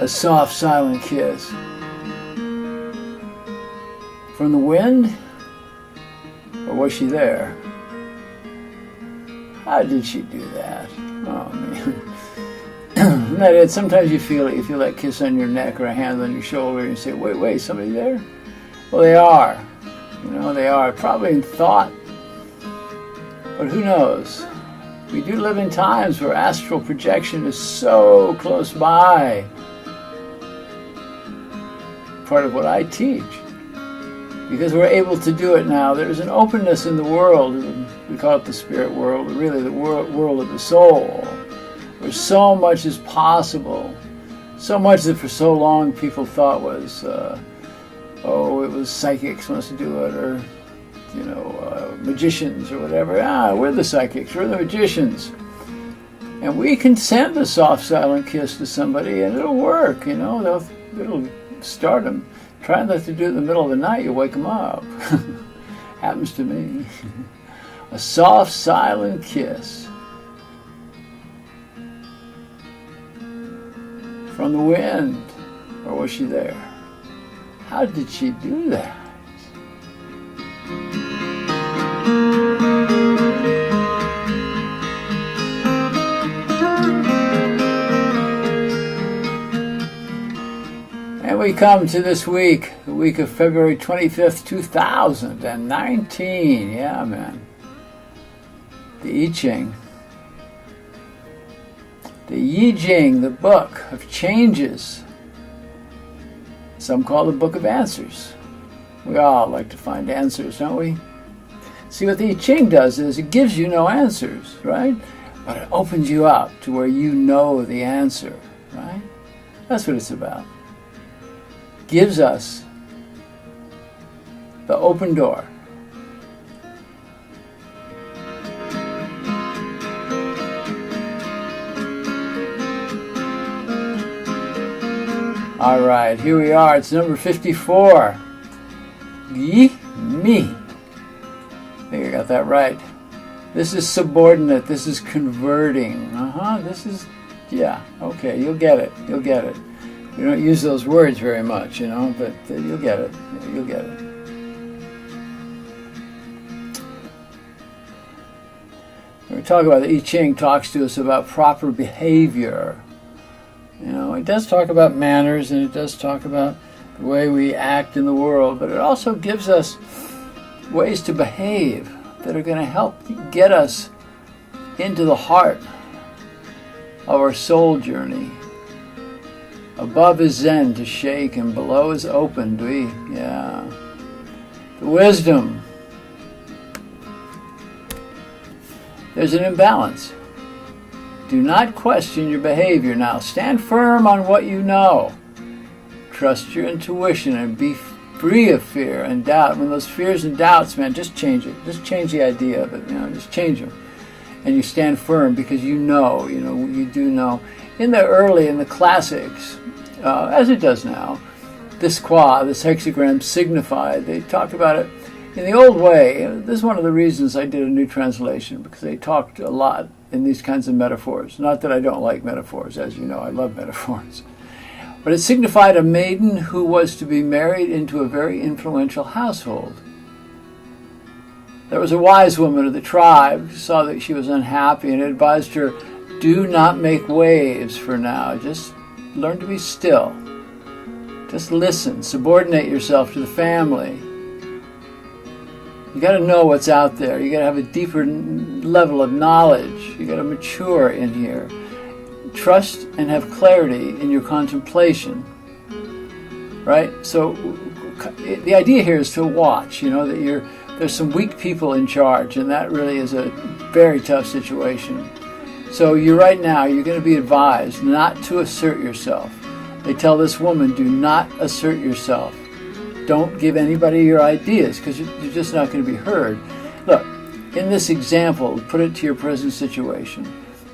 A soft, silent kiss. From the wind? Or was she there? How did she do that? Oh, man. Isn't that it? Sometimes you feel it. You feel that kiss on your neck or a hand on your shoulder and you say, wait, somebody there? Well, they are. You know, they are. Probably in thought. But who knows? We do live in times where astral projection is so close by. Part of what I teach. Because we're able to do it now. There's an openness in the world. We call it the spirit world, really the world of the soul, where so much is possible. So much that for so long people thought was, it was psychics must do it, or, magicians or whatever. We're the psychics, we're the magicians. And we can send a soft, silent kiss to somebody and it'll work, it'll start them. Try not to do it in the middle of the night, you wake them up. Happens to me. A soft, silent kiss. From the wind. Or was she there? How did she do that? And we come to this week, the week of February 25th, 2019. Yeah, man. The I Ching. The I Ching, the book of changes. Some call the book of answers. We all like to find answers, don't we? See, what the I Ching does is it gives you no answers, right? But it opens you up to where you know the answer, right? That's what it's about. Gives us the open door. All right, here we are. It's number 54. Yi, me. I think I got that right. This is subordinate. This is converting. This is, okay, you'll get it. You'll get it. We don't use those words very much, but you'll get it. You'll get it. When we talk about the I Ching, talks to us about proper behavior. It does talk about manners and it does talk about the way we act in the world, but it also gives us ways to behave that are going to help get us into the heart of our soul journey. Above is Zen to shake and below is open. The wisdom. There's an imbalance. Do not question your behavior now. Stand firm on what you know. Trust your intuition and be free of fear and doubt. When those fears and doubts, man, just change it. Just change the idea of it, just change them. And you stand firm because you do know. In the classics, as it does now, this hexagram signified, they talked about it in the old way. This is one of the reasons I did a new translation, because they talked a lot in these kinds of metaphors. Not that I don't like metaphors, as you know, I love metaphors. But it signified a maiden who was to be married into a very influential household. There was a wise woman of the tribe who saw that she was unhappy and advised her, do not make waves for now. Just learn to be still. Just listen. Subordinate yourself to the family. You got to know what's out there. You got to have a deeper level of knowledge. You got to mature in here. Trust and have clarity in your contemplation. Right? So the idea here is to watch. That there's some weak people in charge, and that really is a very tough situation. So right now, you're going to be advised not to assert yourself. They tell this woman, do not assert yourself. Don't give anybody your ideas, because you're just not going to be heard. Look, in this example, put it to your present situation.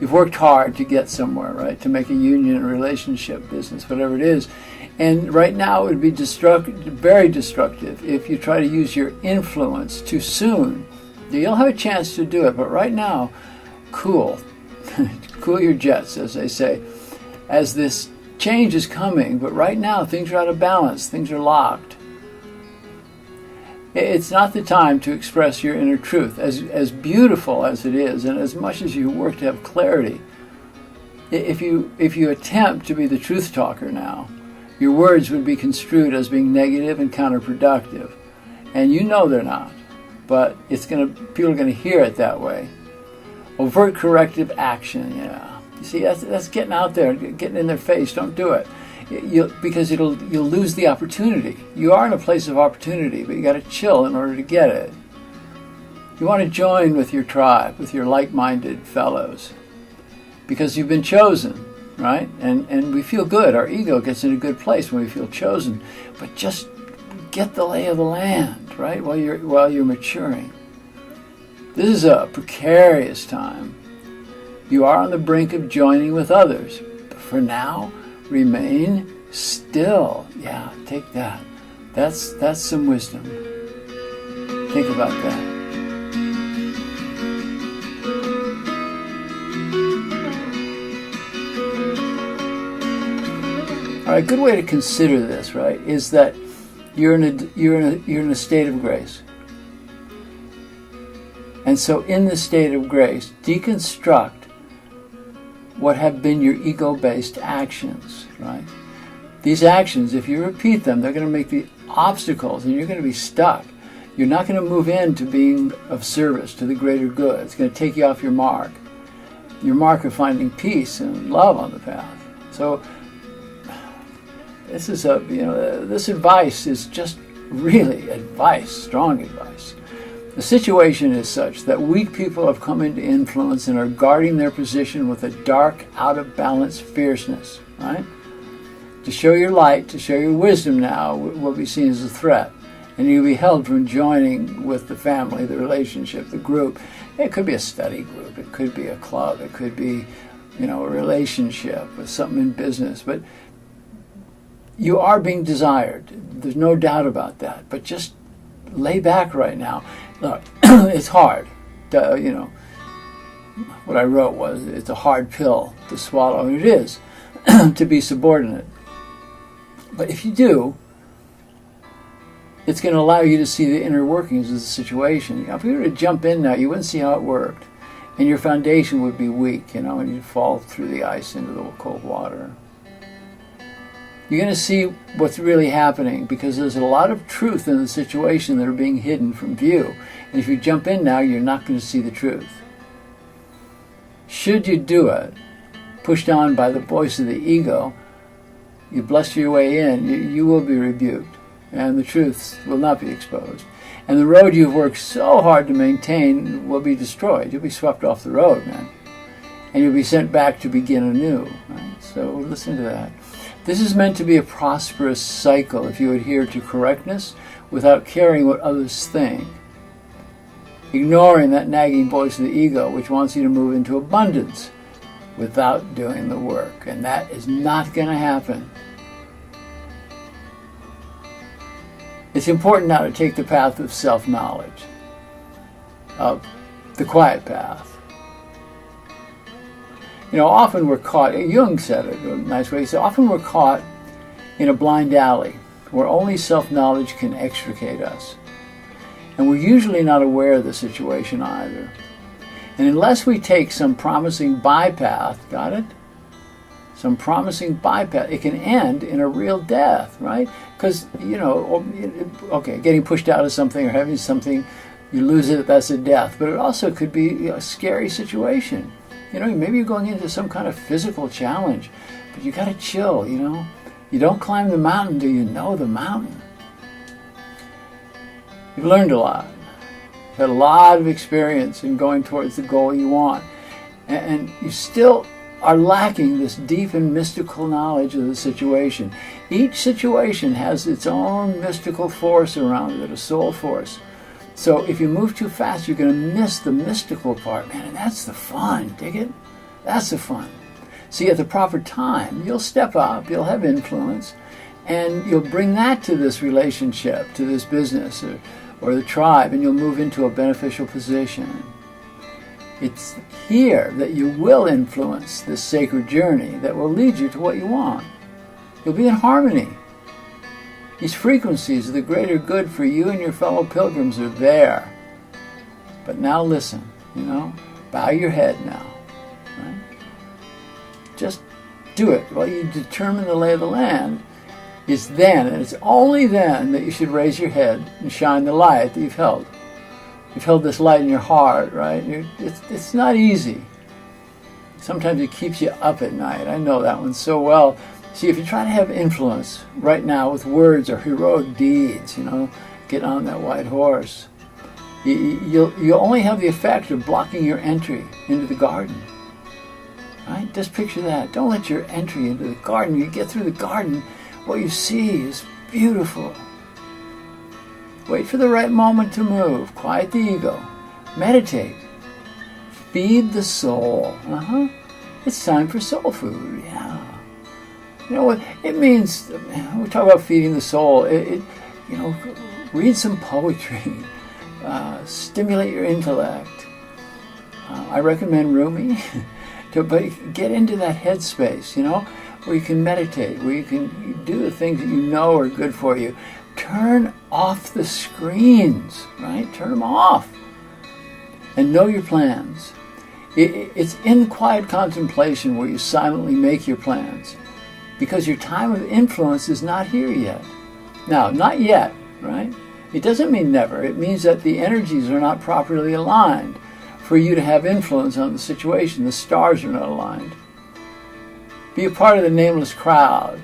You've worked hard to get somewhere, right? To make a union, a relationship, business, whatever it is. And right now it would be very destructive if you try to use your influence too soon. You'll have a chance to do it, but right now, cool. Cool your jets, as they say. As this change is coming, but right now things are out of balance, things are locked. It's not the time to express your inner truth, as beautiful as it is, and as much as you work to have clarity. If you attempt to be the truth talker now, your words would be construed as being negative and counterproductive, and you know they're not. But people are going to hear it that way. Overt corrective action, yeah. You see, that's getting out there, getting in their face. Don't do it, because you'll lose the opportunity. You are in a place of opportunity, but you got to chill in order to get it. You want to join with your tribe, with your like-minded fellows, because you've been chosen, right? And we feel good. Our ego gets in a good place when we feel chosen. But just get the lay of the land, right? While you're maturing. This is a precarious time. You are on the brink of joining with others. But for now, remain still. Yeah, take that. That's some wisdom. Think about that. All right, a good way to consider this, right, is that you're in a state of grace. And so in this state of grace, deconstruct what have been your ego-based actions, right? These actions, if you repeat them, they're going to make the obstacles, and you're going to be stuck. You're not going to move into being of service to the greater good. It's going to take you off your mark of finding peace and love on the path. So this advice is just really advice, strong advice. The situation is such that weak people have come into influence and are guarding their position with a dark, out-of-balance fierceness, right? To show your light, to show your wisdom now will be seen as a threat, and you'll be held from joining with the family, the relationship, the group. It could be a study group, it could be a club, it could be, a relationship with something in business, but you are being desired. There's no doubt about that, but just lay back right now. Look, it's hard. What I wrote was, it's a hard pill to swallow, and it is, to be subordinate. But if you do, it's going to allow you to see the inner workings of the situation. If you were to jump in now, you wouldn't see how it worked, and your foundation would be weak, and you'd fall through the ice into the cold water. You're going to see what's really happening, because there's a lot of truth in the situation that are being hidden from view. And if you jump in now, you're not going to see the truth. Should you do it, pushed on by the voice of the ego, you bluster your way in, you will be rebuked, and the truth will not be exposed. And the road you've worked so hard to maintain will be destroyed. You'll be swept off the road, man. And you'll be sent back to begin anew. Right? So listen to that. This is meant to be a prosperous cycle if you adhere to correctness without caring what others think, ignoring that nagging voice of the ego which wants you to move into abundance without doing the work. And that is not going to happen. It's important now to take the path of self-knowledge, of the quiet path. Often we're caught, Jung said it in a nice way, he said, often we're caught in a blind alley where only self-knowledge can extricate us. And we're usually not aware of the situation either. And unless we take some promising bypath, got it? Some promising bypass, it can end in a real death, right? Because, getting pushed out of something or having something, you lose it, that's a death. But it also could be a scary situation. Maybe you're going into some kind of physical challenge, but you got to chill, You don't climb the mountain until you know the mountain. You've learned a lot. You've had a lot of experience in going towards the goal you want. And you still are lacking this deep and mystical knowledge of the situation. Each situation has its own mystical force around it, a soul force. So if you move too fast, you're going to miss the mystical part, man, and that's the fun, dig it? That's the fun. See, at the proper time, you'll step up, you'll have influence, and you'll bring that to this relationship, to this business, or the tribe, and you'll move into a beneficial position. It's here that you will influence this sacred journey that will lead you to what you want. You'll be in harmony. These frequencies of the greater good for you and your fellow pilgrims are there. But now listen, bow your head now. Right? Just do it. While you determine the lay of the land, it's then, and it's only then, that you should raise your head and shine the light that you've held. You've held this light in your heart, right? It's not easy. Sometimes it keeps you up at night. I know that one so well. See, if you try to have influence right now with words or heroic deeds, get on that white horse, you'll only have the effect of blocking your entry into the garden. Right? Just picture that. Don't let your entry into the garden. You get through the garden, what you see is beautiful. Wait for the right moment to move. Quiet the ego. Meditate. Feed the soul. It's time for soul food. Yeah. You know what it means? We talk about feeding the soul. Read some poetry. Stimulate your intellect. I recommend Rumi. But get into that headspace, where you can meditate, where you can do the things that you know are good for you. Turn off the screens, right? Turn them off. And know your plans. It's in quiet contemplation where you silently make your plans. Because your time of influence is not here yet. Now, not yet, right? It doesn't mean never. It means that the energies are not properly aligned for you to have influence on the situation. The stars are not aligned. Be a part of the nameless crowd.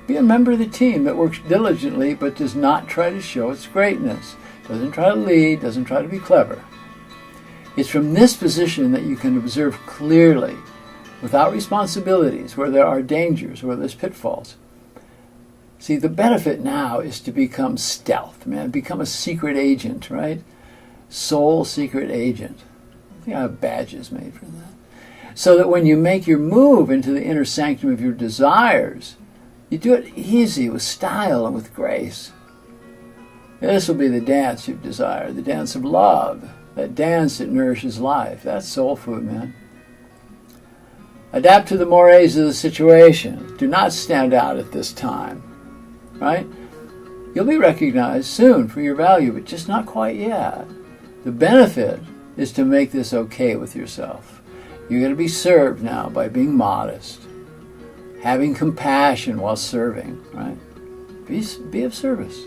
Be a member of the team that works diligently but does not try to show its greatness. Doesn't try to lead, doesn't try to be clever. It's from this position that you can observe clearly, without responsibilities, where there are dangers, where there's pitfalls. See, the benefit now is to become stealth, man. Become a secret agent, right? Soul secret agent. I think I have badges made for that. So that when you make your move into the inner sanctum of your desires, you do it easy, with style and with grace. This will be the dance you've desired, the dance of love, that dance that nourishes life. That's soul food, man. Adapt to the mores of the situation. Do not stand out at this time, right? You'll be recognized soon for your value, but just not quite yet. The benefit is to make this okay with yourself. You're going to be served now by being modest, having compassion while serving, right? Be of service.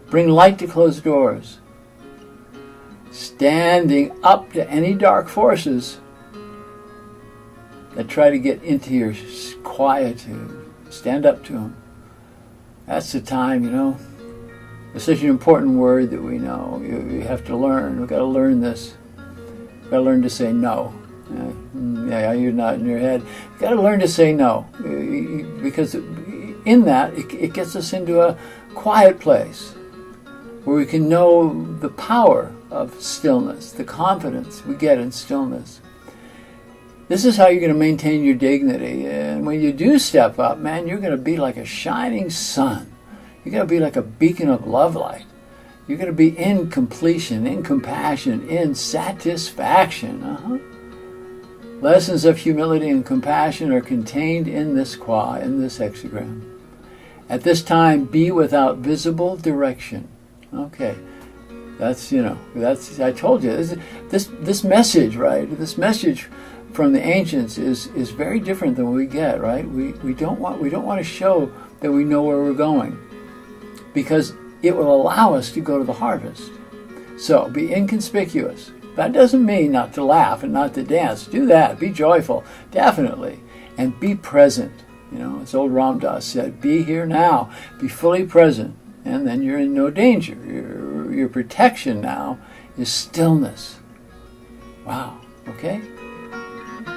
Bring light to closed doors. Standing up to any dark forces that try to get into your quietude. Stand up to them. That's the time, It's such an important word that we know. You have to learn. We've got to learn this. We've got to learn to say no. Yeah, you're nodding your head. You've got to learn to say no. Because in that, it gets us into a quiet place where we can know the power of stillness, the confidence we get in stillness. This is how you're going to maintain your dignity. And when you do step up, man, you're going to be like a shining sun. You're going to be like a beacon of love light. You're going to be in completion, in compassion, in satisfaction. Lessons of humility and compassion are contained in this qua, in this hexagram. At this time, be without visible direction. Okay. That's I told you, this message, right? This message from the ancients is very different than what we get, right? We don't want to show that we know where we're going, because it will allow us to go to the harvest. So be inconspicuous. That doesn't mean not to laugh and not to dance. Do that. Be joyful, definitely, and be present. As old Ram Dass said, be here now. Be fully present, and then you're in no danger. Your protection now is stillness. Wow. Okay.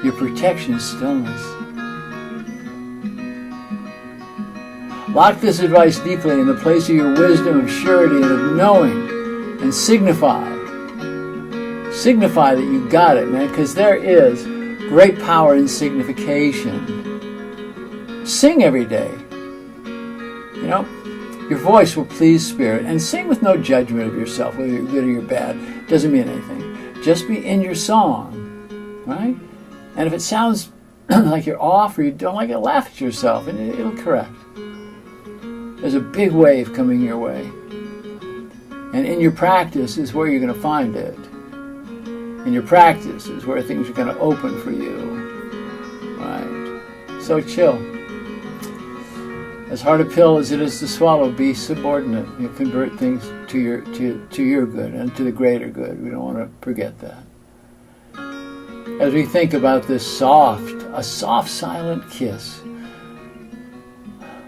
Your protection is stillness. Lock this advice deeply in the place of your wisdom, of surety, and of knowing, and signify that you got it, man, because there is great power in signification. Sing every day. Your voice will please Spirit, and sing with no judgment of yourself, whether you're good or you're bad. Doesn't mean anything. Just be in your song, right? And if it sounds like you're off or you don't like it, laugh at yourself and it'll correct. There's a big wave coming your way. And in your practice is where you're going to find it. In your practice is where things are going to open for you. Right? So chill. As hard a pill as it is to swallow, be subordinate. You convert things to your good and to the greater good. We don't want to forget that. As we think about this a soft, silent kiss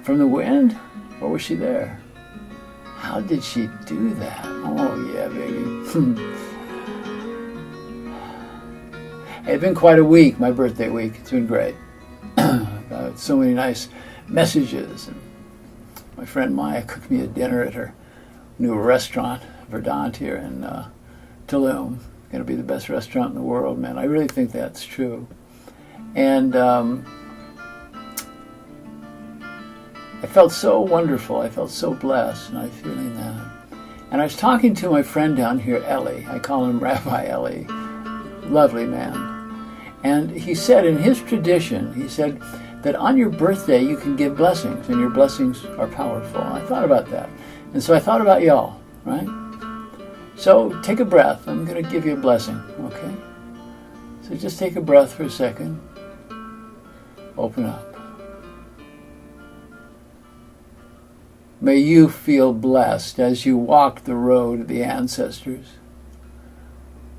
from the wind, or was she there? How did she do that? Oh yeah, baby. It's been quite a week, my birthday week. It's been great. So many nice messages. And my friend Maya cooked me a dinner at her new restaurant, Verdant, here in Tulum. Going to be the best restaurant in the world, man. I really think that's true. And I felt so wonderful. I felt so blessed, and I'm feeling that. And I was talking to my friend down here, Ellie. I call him Rabbi Ellie. Lovely man. And he said in his tradition, he said that on your birthday you can give blessings, and your blessings are powerful. I thought about that. And so I thought about y'all, right? So take a breath. I'm going to give you a blessing, okay? So just take a breath for a second. Open up. May you feel blessed as you walk the road of the ancestors,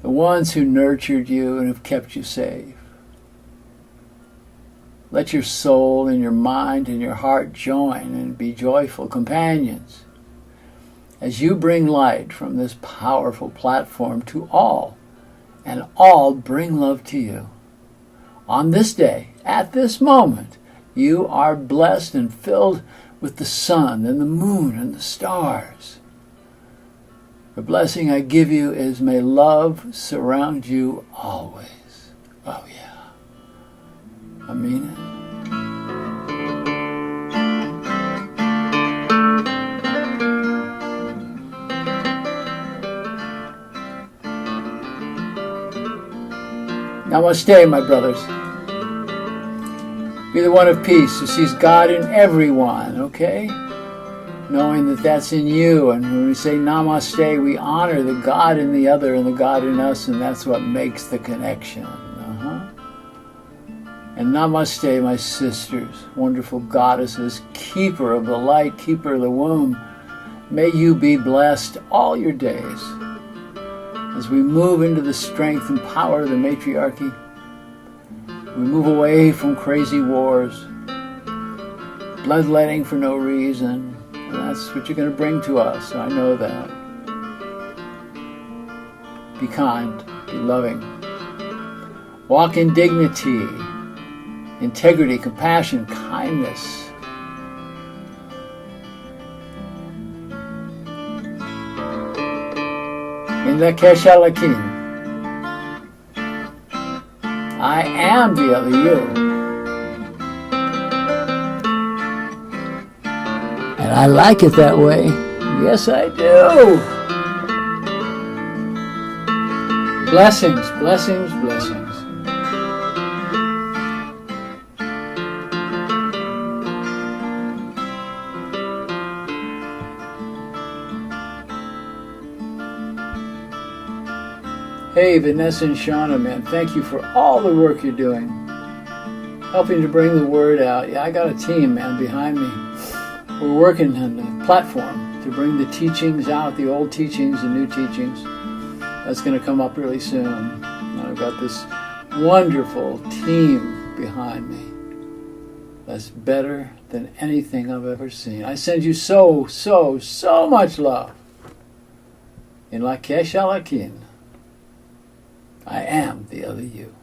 the ones who nurtured you and have kept you safe. Let your soul and your mind and your heart join and be joyful companions as you bring light from this powerful platform to all, and all bring love to you. On this day, at this moment, you are blessed and filled with the sun and the moon and the stars. The blessing I give you is may love surround you always. Oh yeah. I mean it. Namaste, my brothers. Be the one of peace who sees God in everyone, okay? Knowing that that's in you. And when we say namaste, we honor the God in the other and the God in us, and that's what makes the connection. And namaste, my sisters, wonderful goddesses, keeper of the light, keeper of the womb. May you be blessed all your days. As we move into the strength and power of the matriarchy, we move away from crazy wars, bloodletting for no reason. And that's what you're going to bring to us. I know that. Be kind, be loving. Walk in dignity, integrity, compassion, kindness. In the Kesha-Lakin, I am the other you. And I like it that way. Yes, I do. Blessings, blessings, blessings. Hey, Vanessa and Shauna, man, thank you for all the work you're doing. Helping to bring the word out. Yeah, I got a team, man, behind me. We're working on the platform to bring the teachings out, the old teachings and new teachings. That's going to come up really soon. And I've got this wonderful team behind me. That's better than anything I've ever seen. I send you so much love. In La Kesha Lakin. I am the other you.